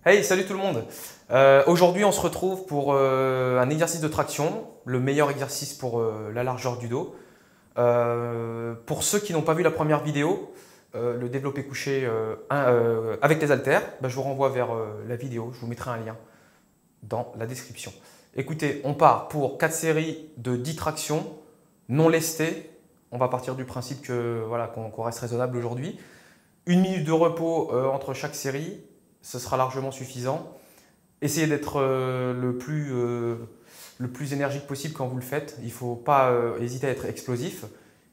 Hey, salut tout le monde. Aujourd'hui, on se retrouve pour un exercice de traction, le meilleur exercice pour la largeur du dos. Pour ceux qui n'ont pas vu la première vidéo, le développé couché avec les haltères, je vous renvoie vers la vidéo. Je vous mettrai un lien dans la description. Écoutez, on part pour 4 séries de 10 tractions non lestées. On va partir du principe que voilà, qu'on reste raisonnable aujourd'hui. 1 minute de repos entre chaque série, ce sera largement suffisant. Essayez d'être le plus énergique possible quand vous le faites. Il ne faut pas hésiter à être explosif.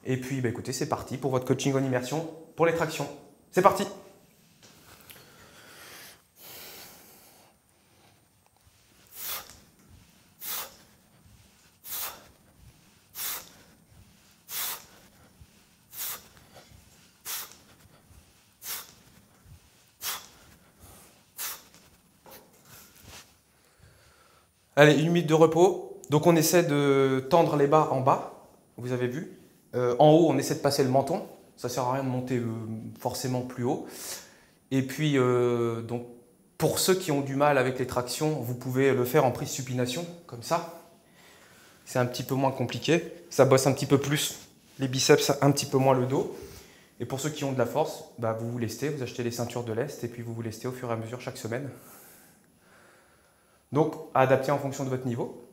Et puis écoutez, c'est parti pour votre coaching en immersion pour les tractions. C'est parti! Allez, 1 minute de repos. Donc on essaie de tendre les barres en bas, vous avez vu. En haut, on essaie de passer le menton. Ça ne sert à rien de monter forcément plus haut. Et puis, donc, pour ceux qui ont du mal avec les tractions, vous pouvez le faire en prise supination, comme ça. C'est un petit peu moins compliqué. Ça bosse un petit peu plus les biceps, un petit peu moins le dos. Et pour ceux qui ont de la force, vous vous lestez, vous achetez les ceintures de lest et puis vous vous lestez au fur et à mesure chaque semaine. Donc, à adapter en fonction de votre niveau.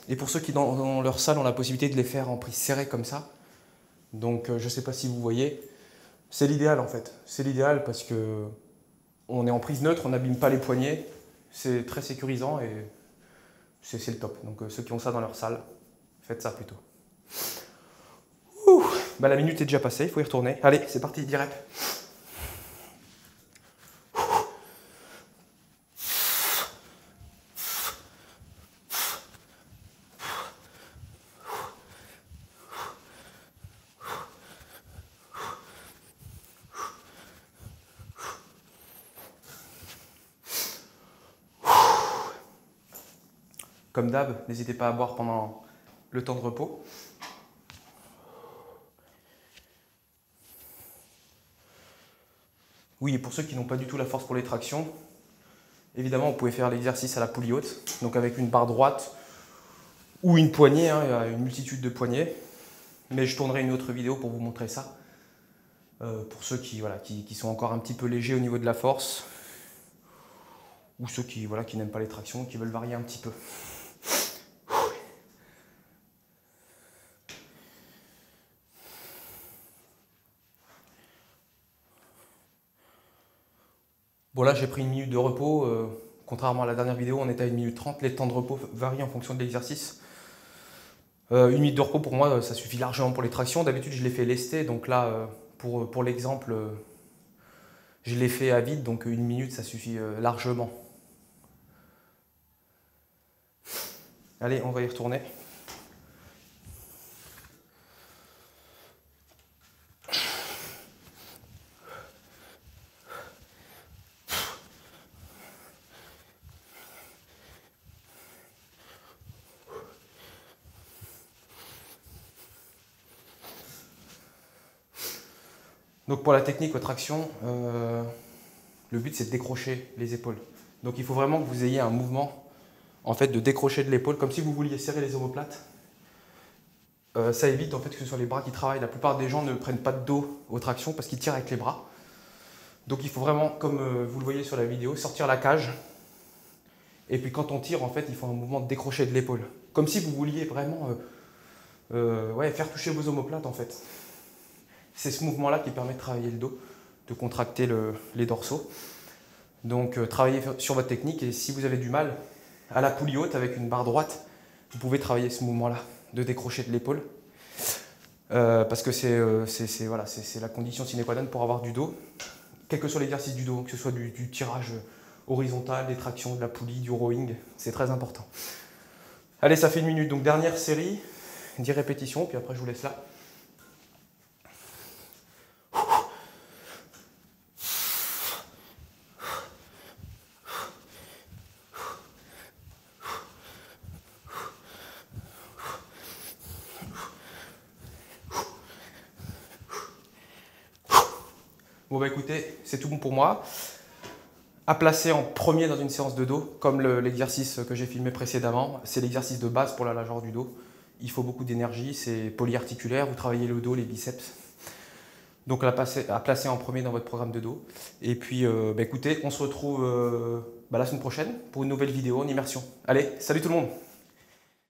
Et pour ceux qui, dans leur salle, ont la possibilité de les faire en prise serrée comme ça, donc je ne sais pas si vous voyez, c'est l'idéal en fait. C'est l'idéal parce que on est en prise neutre, on n'abîme pas les poignets, c'est très sécurisant et c'est le top. Donc ceux qui ont ça dans leur salle, faites ça plutôt. Ouh, la minute est déjà passée, il faut y retourner. Allez, c'est parti, direct. Comme d'hab, n'hésitez pas à boire pendant le temps de repos. Oui, et pour ceux qui n'ont pas du tout la force pour les tractions, évidemment, vous pouvez faire l'exercice à la poulie haute, donc avec une barre droite ou une poignée, il y a une multitude de poignées. Mais je tournerai une autre vidéo pour vous montrer ça. Pour ceux qui sont encore un petit peu légers au niveau de la force, ou ceux qui n'aiment pas les tractions, qui veulent varier un petit peu. Bon là j'ai pris 1 minute de repos, contrairement à la dernière vidéo on était à 1 minute 30, les temps de repos varient en fonction de l'exercice. 1 minute de repos pour moi ça suffit largement pour les tractions, d'habitude je les fais lester, donc là pour l'exemple je l'ai fait à vide, donc 1 minute ça suffit largement. Allez, on va y retourner. Donc pour la technique aux tractions, le but c'est de décrocher les épaules. Donc il faut vraiment que vous ayez un mouvement en fait de décrocher de l'épaule, comme si vous vouliez serrer les omoplates. Ça évite en fait que ce soit les bras qui travaillent. La plupart des gens ne prennent pas de dos aux tractions parce qu'ils tirent avec les bras. Donc il faut vraiment, comme vous le voyez sur la vidéo, sortir la cage. Et puis quand on tire, en fait, il faut un mouvement de décrocher de l'épaule. Comme si vous vouliez vraiment faire toucher vos omoplates en fait. C'est ce mouvement-là qui permet de travailler le dos, de contracter les dorsaux. Donc travaillez sur votre technique et si vous avez du mal à la poulie haute avec une barre droite, vous pouvez travailler ce mouvement-là, de décrocher de l'épaule. Parce que c'est la condition sine qua non pour avoir du dos. Quel que soit l'exercice du dos, que ce soit du tirage horizontal, des tractions, de la poulie, du rowing, c'est très important. Allez, ça fait 1 minute, donc dernière série, 10 répétitions, puis après je vous laisse là. Bon écoutez, c'est tout bon pour moi. à placer en premier dans une séance de dos, comme l'exercice que j'ai filmé précédemment. C'est l'exercice de base pour la largeur du dos. Il faut beaucoup d'énergie, c'est polyarticulaire, vous travaillez le dos, les biceps. Donc à placer en premier dans votre programme de dos. Et puis écoutez, on se retrouve la semaine prochaine pour une nouvelle vidéo en immersion. Allez, salut tout le monde!